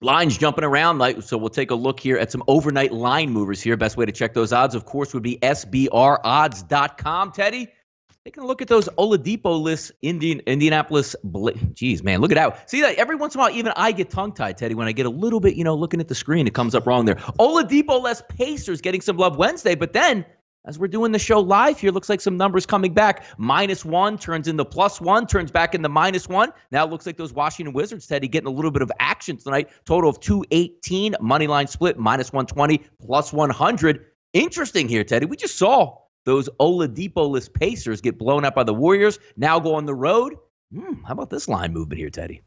Lines jumping around, so we'll take a look here at some overnight line movers here. Best way to check those odds, of course, would be sbrodds.com. Teddy, taking a look at those Oladipo lists, Indianapolis. Jeez, man, look it out. See that every once in a while, even I get tongue-tied, Teddy, when I get a little bit, looking at the screen, it comes up wrong there. Oladipo less Pacers getting some love Wednesday, but then as we're doing the show live here, looks like some numbers coming back. -1 turns into +1, turns back into -1. Now it looks like those Washington Wizards, Teddy, getting a little bit of action tonight. Total of 218, money line split, -120, +100. Interesting here, Teddy. We just saw those Oladipo-less Pacers get blown out by the Warriors, now go on the road. How about this line movement here, Teddy?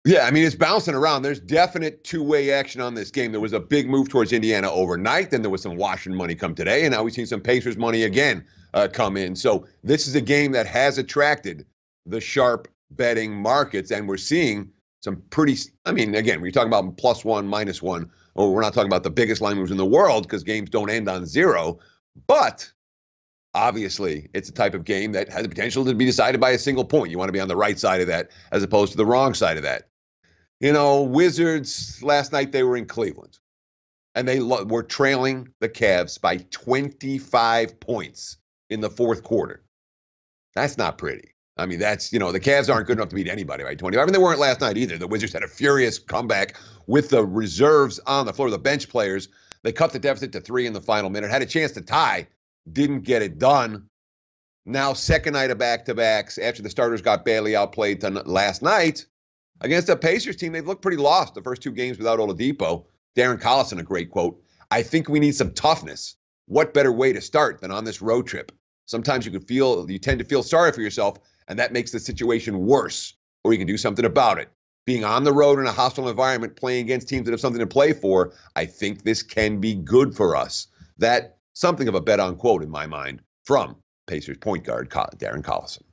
Yeah, I mean, it's bouncing around. There's definite two-way action on this game. There was a big move towards Indiana overnight. Then there was some Washington money come today. And now we've seen some Pacers money again come in. So this is a game that has attracted the sharp betting markets. And we're seeing some pretty, again, we're talking about +1, -1. Or we're not talking about the biggest line moves in the world because games don't end on 0. But obviously, it's a type of game that has the potential to be decided by a single point. You want to be on the right side of that as opposed to the wrong side of that. Wizards, last night they were in Cleveland, and they were trailing the Cavs by 25 points in the fourth quarter. That's not pretty. I mean, the Cavs aren't good enough to beat anybody, right? 25. I mean, they weren't last night either. The Wizards had a furious comeback with the reserves on the floor, the bench players. They cut the deficit to 3 in the final minute, had a chance to tie, didn't get it done. Now, second night of back-to-backs after the starters got badly outplayed last night. Against the Pacers team, they've looked pretty lost the first 2 games without Oladipo. Darren Collison, a great quote. I think we need some toughness. What better way to start than on this road trip? Sometimes you tend to feel sorry for yourself, and that makes the situation worse, or you can do something about it. Being on the road in a hostile environment, playing against teams that have something to play for, I think this can be good for us. That something of a bet on quote in my mind from Pacers point guard Darren Collison.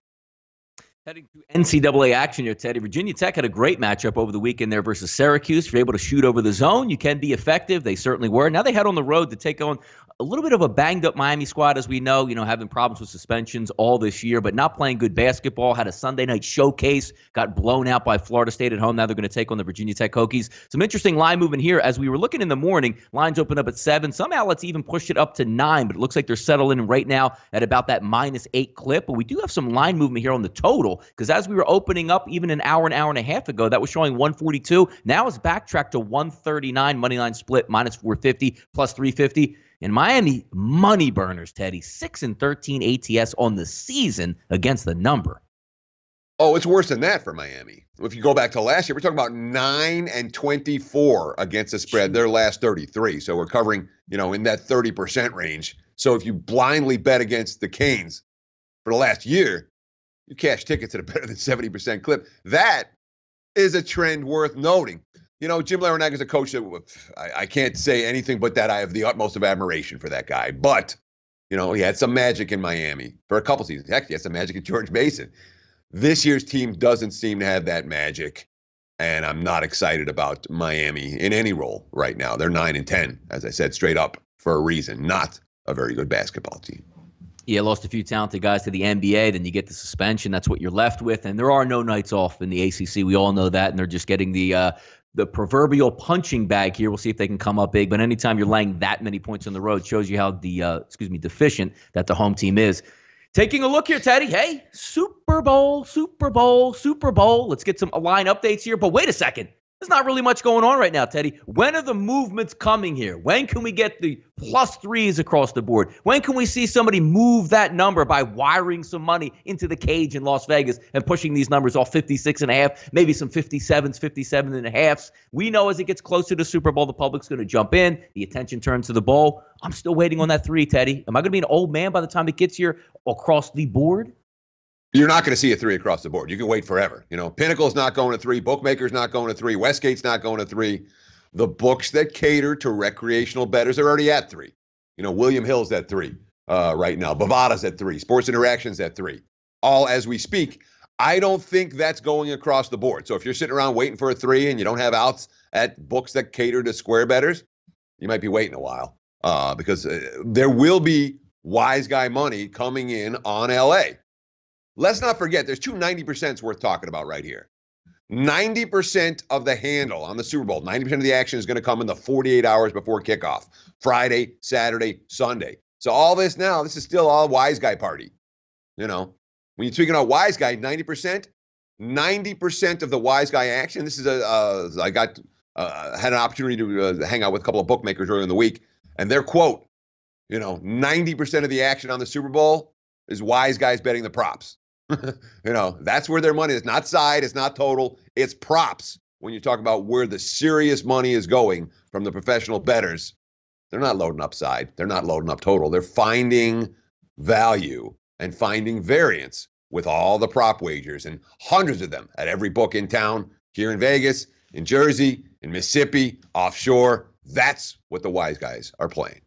Heading to NCAA action here, Teddy. Virginia Tech had a great matchup over the weekend there versus Syracuse. If you're able to shoot over the zone, you can be effective. They certainly were. Now they head on the road to take on a little bit of a banged-up Miami squad, as we know, having problems with suspensions all this year, but not playing good basketball. Had a Sunday night showcase, got blown out by Florida State at home. Now they're going to take on the Virginia Tech Hokies. Some interesting line movement here. As we were looking in the morning, lines opened up at 7. Some outlets even pushed it up to 9, but it looks like they're settling right now at about that -8 clip. But we do have some line movement here on the total, because as we were opening up even an hour and a half ago, that was showing 142. Now it's backtracked to 139, money line split, -450, +350. And Miami money burners, Teddy, 6-13 ATS on the season against the number. Oh, it's worse than that for Miami. If you go back to last year, we're talking about 9-24 against the spread, their last 33. So we're covering, in that 30% range. So if you blindly bet against the Canes for the last year, you cash tickets at a better than 70% clip. That is a trend worth noting. Jim Larinaga is a coach that I can't say anything but that I have the utmost of admiration for that guy. But, he had some magic in Miami for a couple seasons. Heck, he had some magic at George Mason. This year's team doesn't seem to have that magic, and I'm not excited about Miami in any role right now. They're 9-10, as I said, straight up for a reason. Not a very good basketball team. Yeah, lost a few talented guys to the NBA. Then you get the suspension. That's what you're left with. And there are no nights off in the ACC. We all know that. And they're just getting the proverbial punching bag here. We'll see if they can come up big. But anytime you're laying that many points on the road, shows you how deficient that the home team is. Taking a look here, Teddy. Hey, Super Bowl. Let's get some line updates here. But wait a second. There's not really much going on right now, Teddy. When are the movements coming here? When can we get the +3s across the board? When can we see somebody move that number by wiring some money into the cage in Las Vegas and pushing these numbers off 56.5, maybe some 57s, 57.5s? We know as it gets closer to Super Bowl, the public's going to jump in. The attention turns to the bowl. I'm still waiting on that 3, Teddy. Am I going to be an old man by the time it gets here across the board? You're not going to see a 3 across the board. You can wait forever. Pinnacle's not going to 3. Bookmaker's not going to 3. Westgate's not going to 3. The books that cater to recreational bettors are already at 3. William Hill's at 3 right now. Bovada's at 3. Sports Interaction's at 3. All as we speak. I don't think that's going across the board. So if you're sitting around waiting for a 3 and you don't have outs at books that cater to square bettors, you might be waiting a while because there will be wise guy money coming in on LA. Let's not forget, there's two 90% worth talking about right here. 90% of the handle on the Super Bowl, 90% of the action is going to come in the 48 hours before kickoff. Friday, Saturday, Sunday. So all this now, this is still all wise guy party. You know, when you're speaking about wise guy, 90% of the wise guy action. This is I had an opportunity to hang out with a couple of bookmakers earlier in the week, and their quote, 90% of the action on the Super Bowl is wise guys betting the props. That's where their money is. Not side, it's not total, it's props. When you talk about where the serious money is going from the professional bettors, they're not loading up side. They're not loading up total. They're finding value and finding variance with all the prop wagers, and hundreds of them at every book in town, here in Vegas, in Jersey, in Mississippi, offshore. That's what the wise guys are playing.